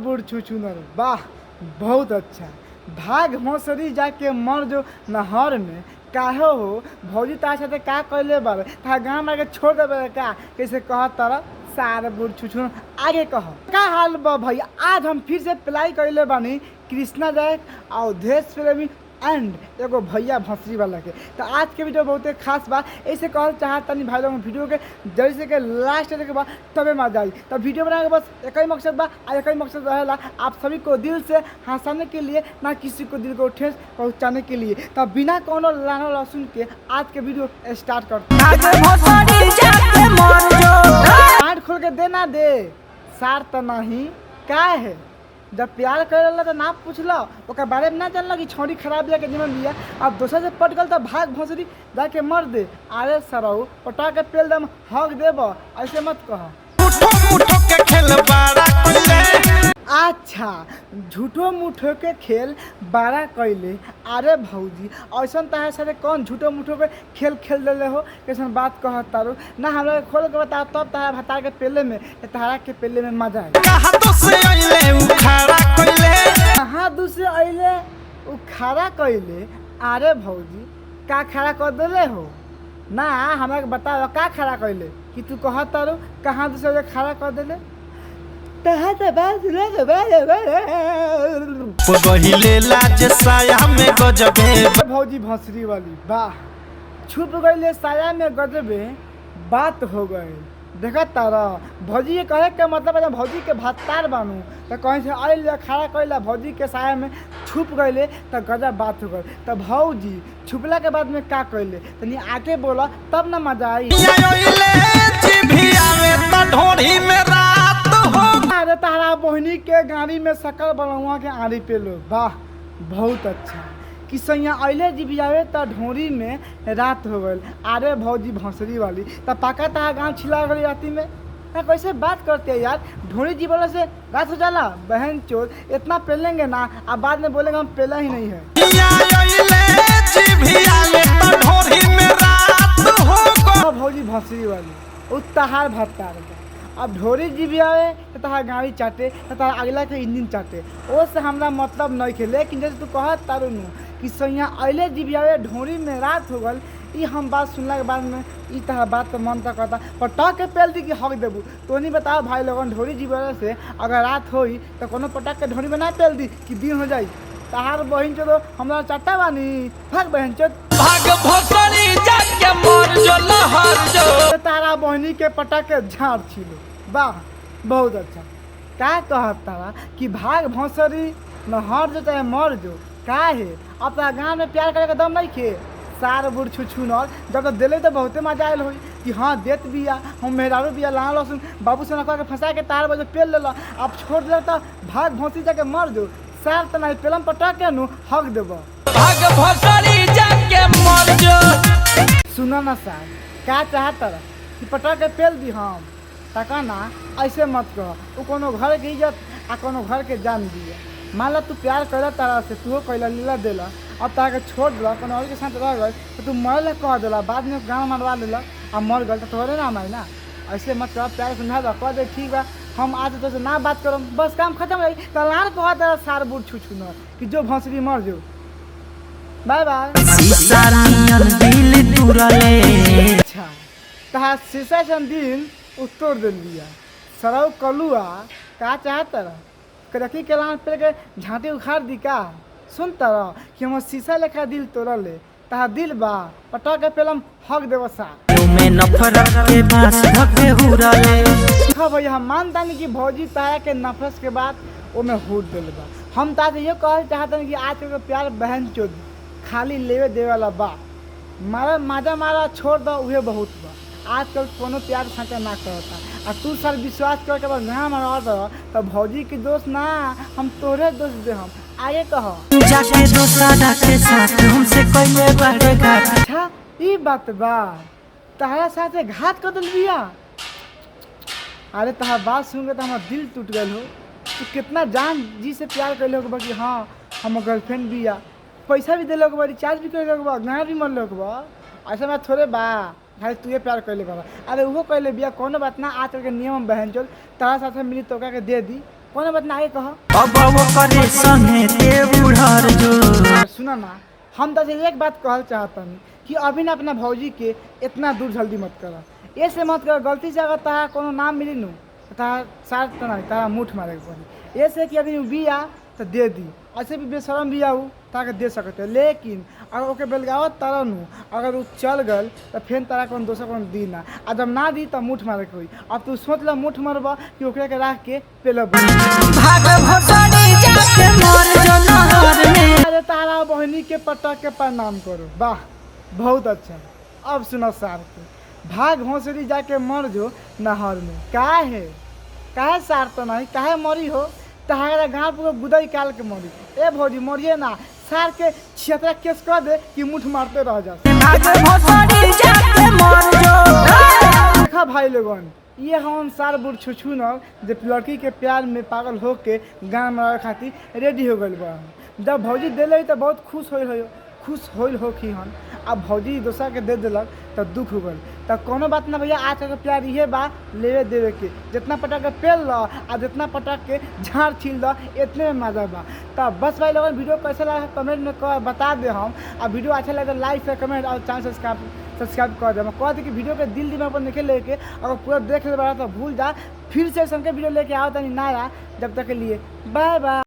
बुढ़ छुछुनर वाह बहुत अच्छा। भाग भोसरी जाके मर जो नहर में काहे हो भौजी तार साथे का कैले बार था गाँव में आके छोड़ देवे का कैसे कह तर सार बुढ़ छुछुनर आगे कह का हाल बा भैया। आज हम फिर से प्लाई कैले बानी कृष्णा जाए अवधेश प्रेमी एंड एगो भैया भंसरी वाला के। तो आज के वीडियो बहुत खास बा ऐसे कहल चाहता नहीं भाई लोग वीडियो के जैसे के लास्ट के बाद तबे मजा आई। तो वीडियो बनाने के बस एक ही मकसद बा और एक ही मकसद रहेला आप सभी को दिल से हंसाने के लिए ना किसी को दिल को ठेस पहुंचाने के लिए। तो बिना कोनो लाना लहसुन के आज के वीडियो स्टार्ट करते हैं। खोल के देना दे सार तो नहीं क्या है जब प्यार कर तो ना पूछल ओकर बारे में ना जानल कि छौड़ी खराब बिया के निमन बिया अब दोसर से पट गल तो भाग भोसरी जाके मर दे। अरे सरऊ पटा के पेल दम हक देब ऐसे मत कह। अच्छा झूठो मूठो के खेल बड़ा कैले। अरे भौजी ऐसा तहार साथे कौन झूठो मूठो के खेल खेल दिले हो कैसन बात कह तारू ना हमरा खोल के बता तब तहार भता के पेले में तहारा के पेले में मजा आई। कहाँ दूसरे अइले उ खड़ा कैले। अरे भौजी का खड़ा कर दिले हो ना हमरा के बताओ का खड़ा कैले कि तू कह तारू कहाँ दूसरे खड़ा कर दिले। भौजी भंसरी वाली वाह छुप गई साया में गजबे बात हो गए। देखा तारा भौजी के कहे के मतलब है भौजी के भत्तार बानू तो कहीं से आइल खड़ा कैला भौजी के साया में छुप गए तो गजब बात हो गई। तो भौजी छुपला के बाद में का कैले तनी आके बोला तब ना मजा आई। अरे तारा बहनी के गाड़ी में सकल बनवा के आड़ी पे लो वाह बहुत अच्छा कि सैया अले जी भी आवे तो ढोरी में रात हो गई। अरे भौजी भंसरी वाली तो पका तहा गाँव छिला गई राती में कैसे बात करते हैं यार। ढोरी जी बोले से रात हो जाला बहन चोर इतना पेलेंगे ना अब बाद में बोलेंगे हम पेला ही नहीं है। भौजी भंसरी वाली उ तहार भत्ता अब ढोरी जी भी आवे तो तहार गाड़ी चाटे तो तहार अगला के इंजन चाटे ओ से हमरा मतलब नहीं खे। लेकिन जैसे तू कहत तारू नु कि सैया अले जी भी आवे ढोरी में रात हो गल ई हम बात सुनला के बाद में ई तहार बात तो मन तक कहता पर टक के पेल दी कि हक देबू तो नहीं बताओ भाई लोगन ढोरी जी वाले से अगर रात होई तो कोनो पटक के ढोरी में ना पेल दी कि दिन हो जाई। तहार बहन चो हमरा चाटा बानी भाग बहन चो भाग भोसरी जाके मर जो लहर जो तारा बहनी के पटक के झाड़ छिलो वाह बहुत अच्छा। क्या कहत तारा कि भाग भोसरी न हर जो चाहे मर जो का है अब तो गाँव में प्यार करे के दम नहीं खे। सार बुढ़ छुछुनर जब तो दिले तो बहुते मजा आयल हो कि हाँ देत बिया हम मेहरारू बिया लाल लहसुन बाबू से नका के फंसा के तार बजे पेल लेला अब छोड़ दे तो भाग भोसरी जाके मर जो सार तो नहीं पेलम पटक के नु हक देब भाग भोसरी जाके मर जो। सुना ना सार क्या चाहत तारा कि पटक के पेल दी हम तका ना ऐसे मत कह वो कोनो घर के इज्जत आ कोनो घर के जान दिया। मान ला तू प्यार कर तारा से तू कैला लीला देला अब तारा के छोड़ दिला कोनो और के साथ रह गए तो तू मरल कह दिला बाद में गाँव मरवा लेला अब मर गल तो तोहरे नाम आई ना। ऐसे मत कर प्यार समझा दो कह दे ठीक बा हम आज तो से ना बात करम बस काम खत्म रही तो लार कह दे सार बुढ़ छुछुनर कि जो भंसरी मर जो बाय बाय। अच्छा तहार शीशा से दिल उत्तोड़ दे दिया सरऊ कलुआ का चाहत रखी के लान पे के झाँटी उखाड़ दी का सुन तरह कि हम शीशा लेखा दिल तोड़ ले तहा दिल बा पटा के पेलम हक देव सा भैया हम मानतानी कि भौजी तारा के नफरत के बाद वो में हुट दिल बा। हम ताते ये कहल चाहते कि आज के प्यार बहन चोद खाली लेवे देवे वाला बा मारा माजा मारा छोड़ दो उहे बहुत बा। आजकल कोनो प्यार साचा ना करता आ तू सर विश्वास करके बस ना मरवा दो तो भौजी के दोस्त ना हम तोरे दोस्त दे हम आगे कहो जाके दोस्ता के साथ हमसे कोई बड़े घाट। अच्छा ई बात बा तहरा साथे घात कर दिल बिया। अरे तहार बात सुन के तो हमारा दिल टूट गल हो। तू कितना जान जी से प्यार कर लो कि हाँ हम गर्लफ्रेंड बिया पैसा भी दिल बा रिचार्ज भी कर बा गाँव भी मन लोग बा ऐसा बात थोड़े बा भाई तुहे प्यार कैले बाबा। अरे वो कैले बिया कोनो बात ना आजकल के नियम बहन चल तारा साथे मिली तोका के दे दी कोनो बात ना आगे कहो। अब वो करे संगे ते बुढ़ार जो। सुना ना, हम तो एक बात कहल चाहतनी कि अभी ना अपना भौजी के इतना दूर जल्दी मत करा। ऐसे मत कर, गलती से अगर तारा कोनो नाम मिली नू तो तारा साथ तो नहीं, तारा मुठ मारे के पड़ी। ऐसे कि अभी बिया तो दे दी, ऐसे भी बेशरम बिया हूँ ताकि दे सकते, लेकिन अगर ओके बेलगावत तारा नू अगर वो चल गल तो फिर तारा कौन दोसर कौन दी ना, आ जब ना दी तो मुठ मारे के हुई। अब तू सोच ला मुठ मरबा कि ओकरे के राख के पेलब। भाग भसड़ी जाके मर जो नहर में। अरे तारा बहनी के पटक के प्रणाम करो, वाह बहुत अच्छा। अब सुनो सार के, भाग भोसड़ी जाके मर जो नहर में। काहे सार तो नहीं, काहे मरी हो, तहारा गाँव पूरा गुदई काल के मरी। ए भौजी मरिए ना, सार के छियतरा केस कर दे कि मुठ मारते रह जा। भाग भसड़ी जाके मर जो। देखा भाई लोगन, ये हम सार बुढ़ छुछू न जब लड़की के प्यार में पागल होके गाँव में खातिर रेडी हो गई बा। जब भौजी दिले तो बहुत खुश होल हो कि हन, अब भौजी दोसर के दे दिलक तो दुख हो गल। तो कोनो बात ना भैया, आज का प्यार इहे बा लेवे देवे के, जितना पटक के पेल लो आ जितना पटक के झाड़ छील दो, इतने में मजा बा। तब बस भाई लोगन, वीडियो कैसा लगा कमेंट में बता दे हम। और वीडियो अच्छा लगे तो लाइक से कमेंट और चैनल सब्सक्राइब कर दे। कह दी कि वीडियो के दिल दिमाग पर निकल लेके अगर पूरा देख ले बड़ा तो भूल जा, फिर से संके वीडियो लेके आओ तनी नया। जब तक के लिए बाय बाय।